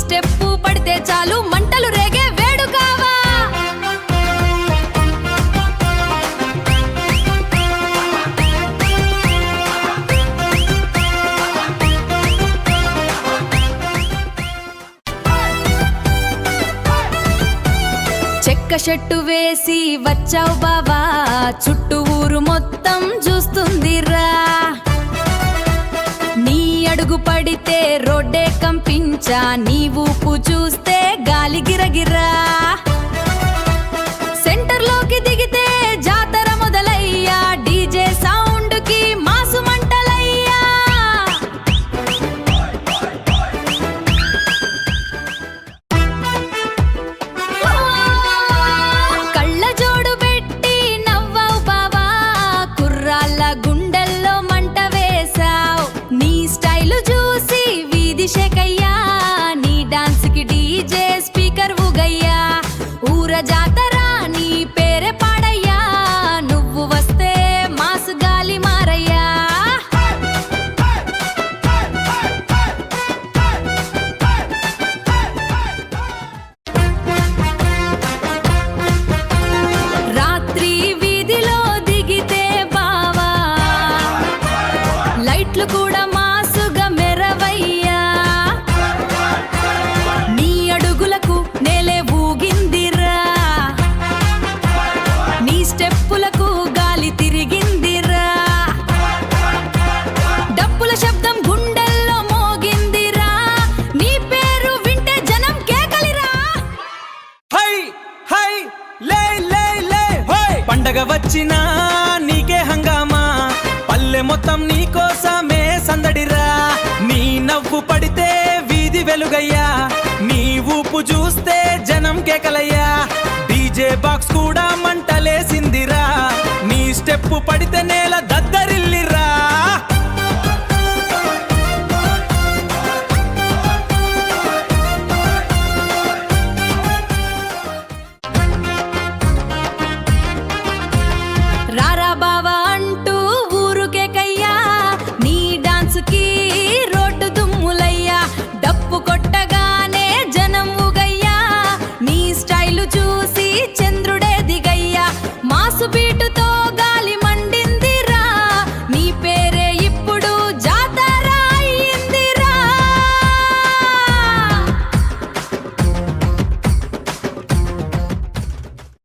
step పడితే చాలు మంటలు రేగే వేడుకావా చెక్క షట్టు వేసి వచ్చావు బావా చుట్టూ ఊరు మొత్తం చూస్తుందిరా నీ అడుగు పడితే రోడ్డే కంపించా నీ ఊపు చూస్తే గాలి గిరగిరా సెంటర్లోకి దిగితే జాతర మొదలయ్యా డీజే సౌండ్ కి మాసు మంటలయ్యా కళ్ళ జోడు పెట్టి నవ్వావు బావా కుర్రాళ్ళ గుండెల్లో మంట వేసావు నీ స్టైలు చూసి వీధి షేకయ్యా నీ డాన్స్ కి డీజే స్పీకర్ ఊగయ్యా ఊర జాతర నీ పేరే పాడయ్యా నువ్వు వస్తే మాసు గాలి మారయ్యా రాత్రి వీధిలో దిగితే బావా లైట్లు కూడా మాసుగా మెరవయ్యా నీ అడుగులకు నేలే ఊగిందిరా నీ స్టెప్పులకు గాలి తిరిగిందిరా డప్పుల శబ్దం గుండెల్లో మోగిందిరా నీ పేరు వింటే జనం కేకలిరా హై హై లే లే లే హోయ్ పండగ వచ్చినా నీకే హంగామా పల్లె మొత్తం నీకోసమే సందడిరా నీ నవ్వు పడితే వీధి వెలుగయ్యా నీ ఊపు చూస్తే జనం కేకలయ్యా డీజే బాక్స్ కూడా మంటలేసిందిరా నీ స్టెప్పు పడితే నేల దద్ద